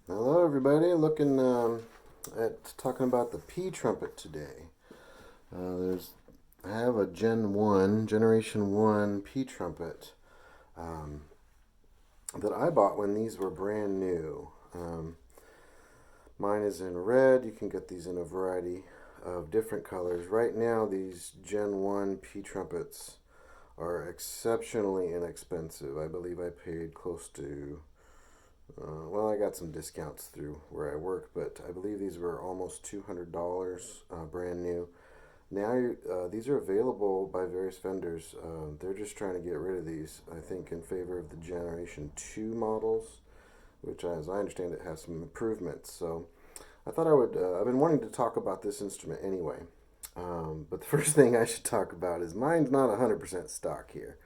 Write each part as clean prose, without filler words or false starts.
Hello, everybody. Looking at talking about the pTrumpet today. I have a Generation 1 pTrumpet that I bought when these were brand new. Mine is in red. You can get these in a variety of different colors. Right now, these Gen 1 pTrumpets are exceptionally inexpensive. I believe I paid close to well, I got some discounts through where I work, but I believe these were almost $200 brand new. Now these are available by various vendors. They're just trying to get rid of these, I think, in favor of the Generation 2 models, which, as I understand it, has some improvements. So I thought I would, I've been wanting to talk about this instrument anyway. But the first thing I should talk about is mine's not 100% stock here.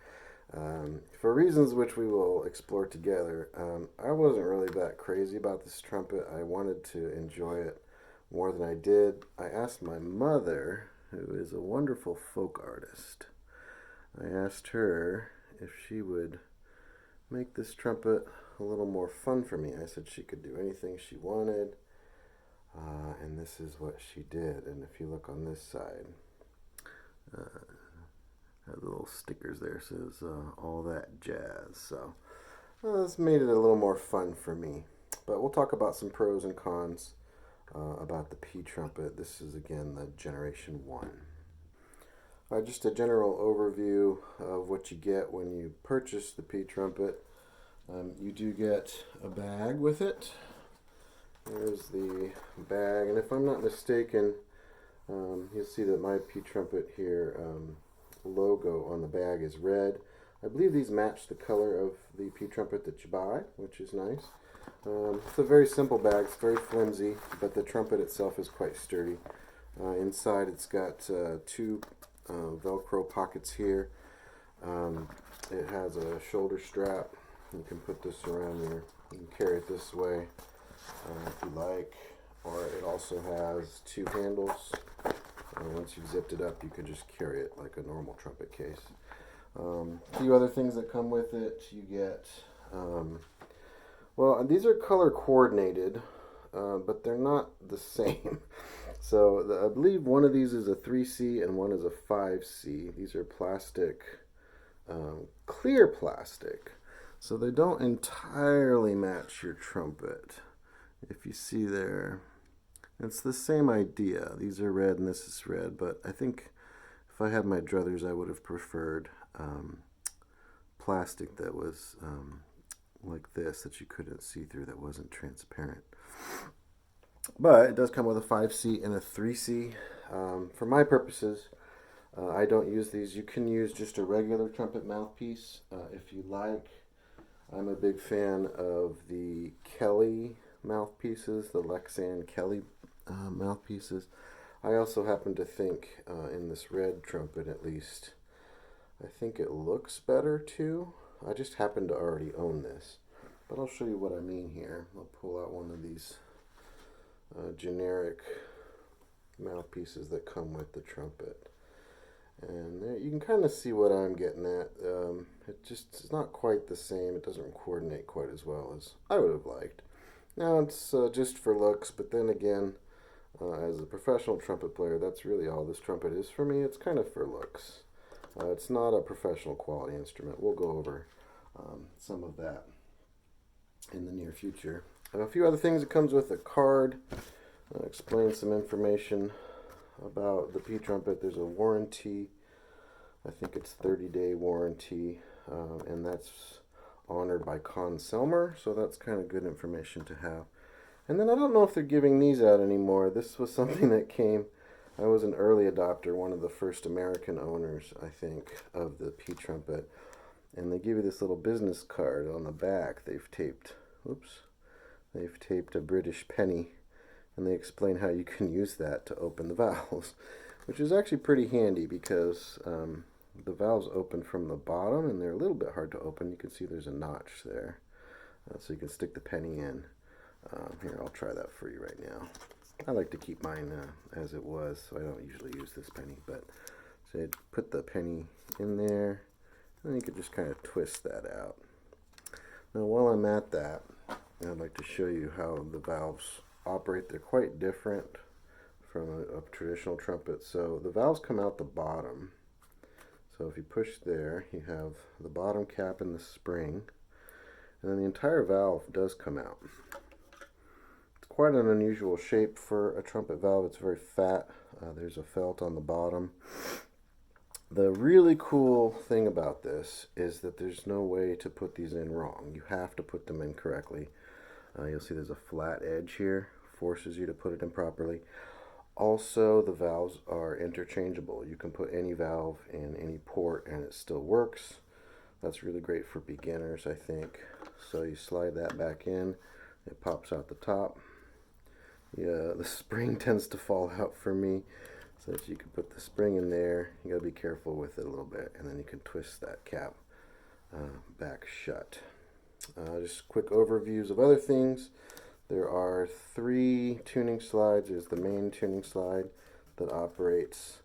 For reasons which we will explore together, I wasn't really that crazy about this trumpet. I wanted to enjoy it more than I did. I asked my mother, who is a wonderful folk artist, I asked her if she would make this trumpet a little more fun for me. I said she could do anything she wanted, and this is what she did. And if you look on this side, the little stickers there says all that jazz. So this made it a little more fun for me. But we'll talk about some pros and cons about the pTrumpet. This is again the Generation 1. Just a general overview of what you get when you purchase the pTrumpet. You do get a bag with it. Here's the bag, and if I'm not mistaken, you'll see that my pTrumpet here logo on the bag is red. I believe these match the color of the pTrumpet that you buy, which is nice. It's a very simple bag. It's very flimsy, but the trumpet itself is quite sturdy. Inside it's got two Velcro pockets here. It has a shoulder strap. You can put this around your, you can carry it this way if you like, or it also has two handles. Once you've zipped it up, you can just carry it like a normal trumpet case. A few other things that come with it. You get, well, these are color coordinated, but they're not the same. So I believe one of these is a 3C and one is a 5C. These are plastic, clear plastic. So they don't entirely match your trumpet. If you see there, it's the same idea. These are red and this is red, but I think if I had my druthers, I would have preferred plastic that was like this, that you couldn't see through, that wasn't transparent. But it does come with a 5C and a 3C. For my purposes, I don't use these. You can use just a regular trumpet mouthpiece if you like. I'm a big fan of the Kelly mouthpieces, the Lexan Kelly mouthpieces. I also happen to think in this red trumpet, at least, I think it looks better too. I just happen to already own this, but I'll show you what I mean here. I'll pull out one of these generic mouthpieces that come with the trumpet, and there you can kind of see what I'm getting at. It's not quite the same. It doesn't coordinate quite as well as I would have liked. Now it's just for looks, but then again, as a professional trumpet player, that's really all this trumpet is for me. It's kind of for looks. It's not a professional quality instrument. We'll go over some of that in the near future. A few other things. It comes with a card. Explains some information about the pTrumpet. There's a warranty. I think it's 30-day warranty, and that's honored by Con Selmer, so that's kind of good information to have. And then I don't know if they're giving these out anymore. This was something that came, I was an early adopter, one of the first American owners, I think, of the pTrumpet. And they give you this little business card on the back. They've taped a British penny, and they explain how you can use that to open the valves, which is actually pretty handy because the valves open from the bottom and they're a little bit hard to open. You can see there's a notch there, so you can stick the penny in. Here, I'll try that for you right now. I like to keep mine as it was, so I don't usually use this penny, but so I'd put the penny in there, and you could just kind of twist that out. Now while I'm at that, I'd like to show you how the valves operate. They're quite different from a traditional trumpet. So the valves come out the bottom. So if you push there, you have the bottom cap and the spring, and then the entire valve does come out. It's quite an unusual shape for a trumpet valve. It's very fat. There's a felt on the bottom. The really cool thing about this is that there's no way to put these in wrong. You have to put them in correctly. You'll see there's a flat edge here, forces you to put it in properly. Also, the valves are interchangeable. You can put any valve in any port and it still works. That's really great for beginners, I think. So you slide that back in, it pops out the top. Yeah, the spring tends to fall out for me. So if you can put the spring in there, you gotta be careful with it a little bit, and then you can twist that cap back shut. Just quick overviews of other things. There are 3 tuning slides. There's the main tuning slide that operates.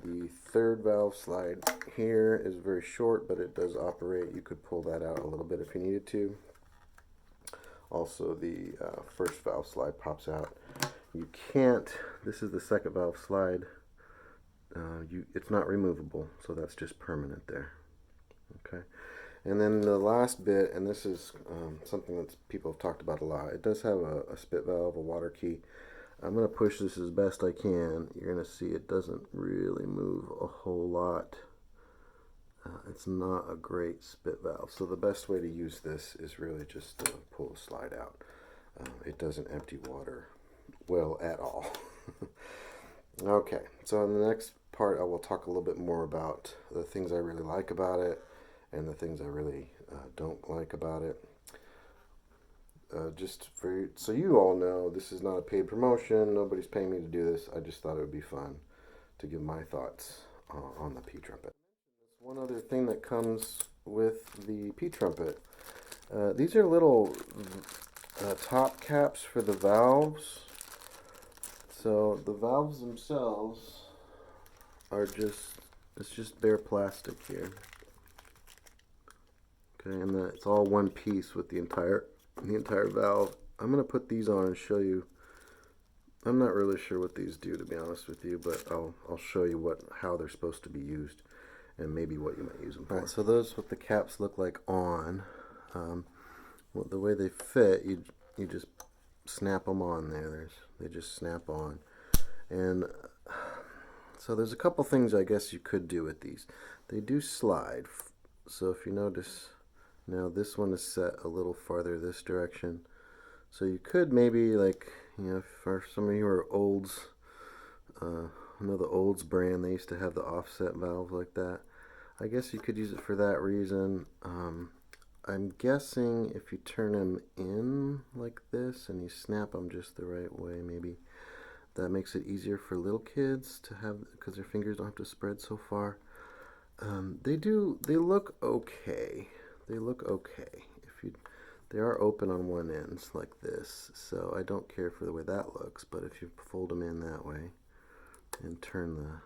The third valve slide here is very short, but it does operate. You could pull that out a little bit if you needed to. Also, the first valve slide pops out. You can't, this is the second valve slide. It's not removable, so that's just permanent there. Okay. And then the last bit, and this is something that people have talked about a lot. It does have a spit valve, a water key. I'm going to push this as best I can. You're going to see it doesn't really move a whole lot. It's not a great spit valve. So the best way to use this is really just to pull the slide out. It doesn't empty water well at all. Okay, so in the next part I will talk a little bit more about the things I really like about it and the things I really don't like about it. Just so you all know, this is not a paid promotion. Nobody's paying me to do this. I just thought it would be fun to give my thoughts on the pTrumpet. One other thing that comes with the pTrumpet, these are little top caps for the valves. So the valves themselves are it's just bare plastic here. Okay, and it's all one piece with the entire valve. I'm going to put these on and show you. I'm not really sure what these do, to be honest with you, but I'll show you how they're supposed to be used and maybe what you might use them for. All right, so those what the caps look like on. Well, the way they fit, you just snap them on there. They just snap on. And so there's a couple things I guess you could do with these. They do slide. So if you notice, now this one is set a little farther this direction. So you could maybe, like, for some of you who are olds, I know the Olds brand, they used to have the offset valve like that. I guess you could use it for that reason. I'm guessing if you turn them in like this and you snap them just the right way, maybe that makes it easier for little kids to have, because their fingers don't have to spread so far. They look okay. They look okay. They are open on one end like this, so I don't care for the way that looks, but if you fold them in that way and turn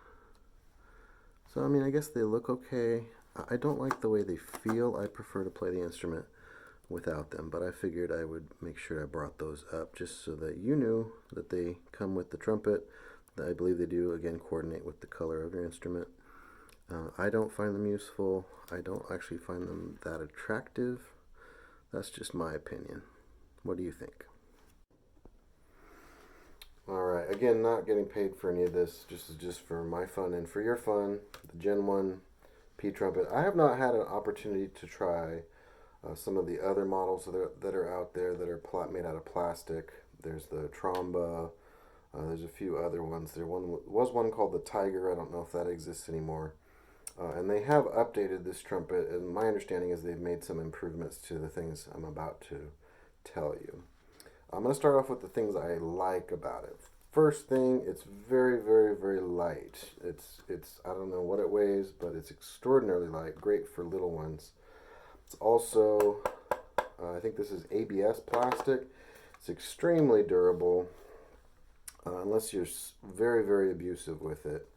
so I mean, I guess they look okay. I don't like the way they feel. I prefer to play the instrument without them, but I figured I would make sure I brought those up just so that you knew that they come with the trumpet. I believe they do, again, coordinate with the color of your instrument. I don't find them useful. I don't actually find them that attractive. That's just my opinion. What do you think? Alright, again, not getting paid for any of this. Just for my fun and for your fun. The Gen 1 pTrumpet. I have not had an opportunity to try some of the other models that are out there that are made out of plastic. There's the Tromba. There's a few other ones. There was one called the Tiger. I don't know if that exists anymore. And they have updated this trumpet, and my understanding is they've made some improvements to the things I'm about to tell you. I'm going to start off with the things I like about it. First thing, it's very, very, very light. It's I don't know what it weighs, but it's extraordinarily light, great for little ones. It's also, I think this is ABS plastic. It's extremely durable, unless you're very, very abusive with it.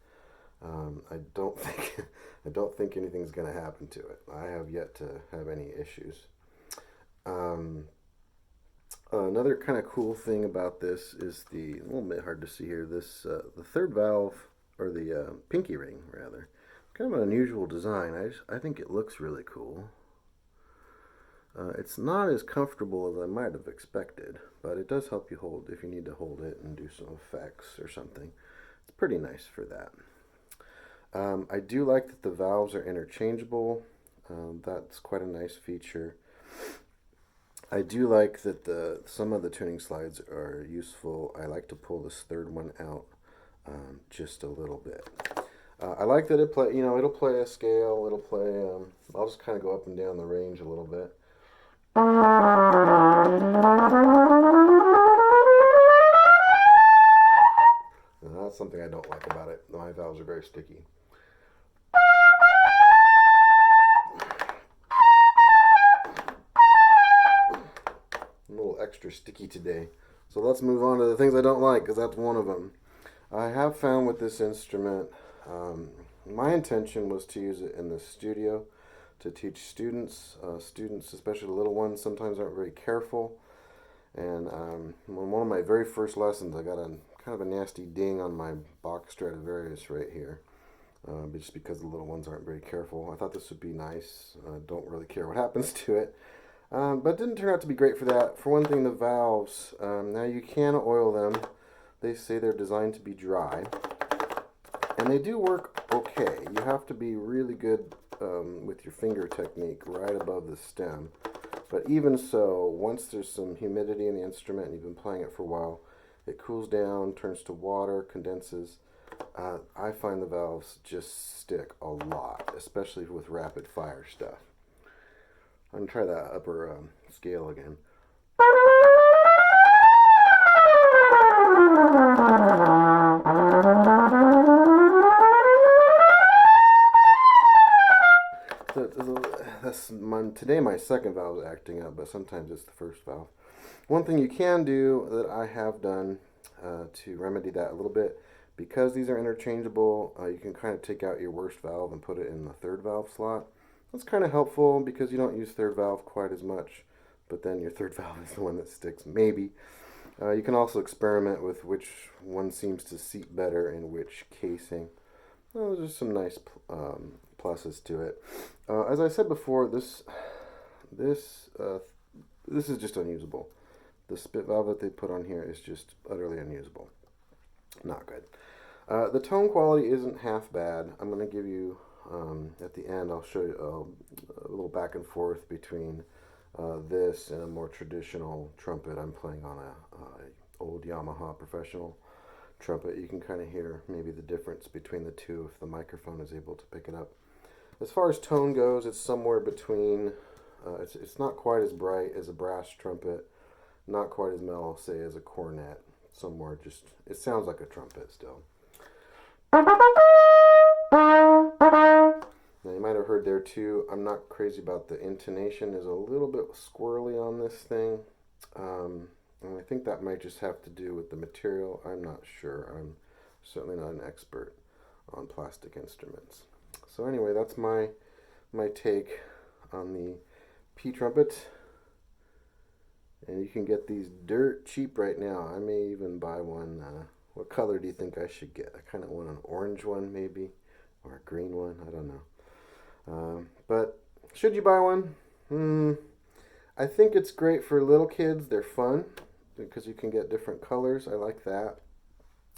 I don't think anything's going to happen to it. I have yet to have any issues. Another kind of cool thing about this is a little bit hard to see here. This the third valve, or the pinky ring rather, kind of an unusual design. I think it looks really cool. It's not as comfortable as I might have expected, but it does help you hold if you need to hold it and do some effects or something. It's pretty nice for that. I do like that the valves are interchangeable. That's quite a nice feature. I do like that some of the tuning slides are useful. I like to pull this third one out just a little bit. I like that it'll play a scale. It'll play. I'll just kind of go up and down the range a little bit. Now, that's something I don't like about it. My valves are very sticky. A little extra sticky today. So let's move on to the things I don't like, because that's one of them. I have found with this instrument, my intention was to use it in the studio to teach students. Students, especially the little ones, sometimes aren't very careful. And on one of my very first lessons, I got a kind of a nasty ding on my Bach Stradivarius right here, just because the little ones aren't very careful. I thought this would be nice. I don't really care what happens to it. But it didn't turn out to be great for that. For one thing, the valves, now you can oil them. They say they're designed to be dry. And they do work okay. You have to be really good with your finger technique right above the stem. But even so, once there's some humidity in the instrument and you've been playing it for a while, it cools down, turns to water, condenses. I find the valves just stick a lot, especially with rapid fire stuff. I'm going to try that upper scale again. Today my second valve is acting up, but sometimes it's the first valve. One thing you can do that I have done to remedy that a little bit, because these are interchangeable, you can kind of take out your worst valve and put it in the third valve slot. That's kind of helpful because you don't use third valve quite as much, but then your third valve is the one that sticks, maybe. You can also experiment with which one seems to seat better in which casing. Well, there's some nice pluses to it. As I said before, this is just unusable. The spit valve that they put on here is just utterly unusable. Not good. The tone quality isn't half bad. I'm going to give you, at the end, I'll show you a little back and forth between this and a more traditional trumpet. I'm playing on a old Yamaha professional trumpet. You can kind of hear maybe the difference between the two if the microphone is able to pick it up. As far as tone goes, it's somewhere between, it's not quite as bright as a brass trumpet, not quite as mellow, say, as a cornet. Somewhere just, it sounds like a trumpet still. Now you might have heard there too, I'm not crazy about the intonation. Is a little bit squirrely on this thing. And I think that might just have to do with the material. I'm not sure. I'm certainly not an expert on plastic instruments. So anyway, that's my take on the pTrumpet. And you can get these dirt cheap right now. I may even buy one. What color do you think I should get? I kind of want an orange one maybe, or a green one. I don't know. But should you buy one? I think it's great for little kids. They're fun because you can get different colors. I like that.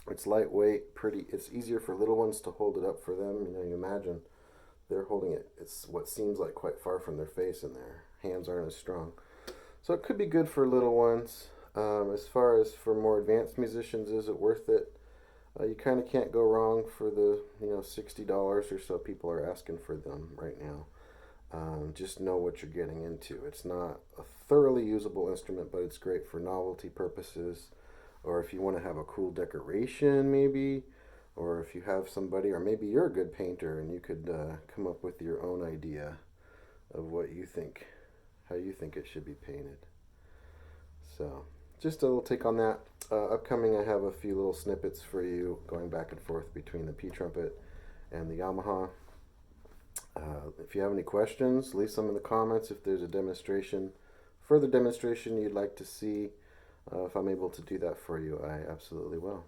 It's lightweight, pretty. It's easier for little ones to hold it up for them. You know, you imagine they're holding it. It's what seems like quite far from their face, and their hands aren't as strong. So it could be good for little ones. As far as for more advanced musicians, is it worth it? You kind of can't go wrong for the $60 or so people are asking for them right now. Just know what you're getting into. It's not a thoroughly usable instrument, but it's great for novelty purposes, or if you want to have a cool decoration maybe, or if you have somebody, or maybe you're a good painter and you could come up with your own idea of what you think, how you think it should be painted. So just a little take on that. Upcoming, I have a few little snippets for you going back and forth between the pTrumpet and the Yamaha. If you have any questions, leave some in the comments. If there's a demonstration further demonstration you'd like to see, if I'm able to do that for you, I absolutely will.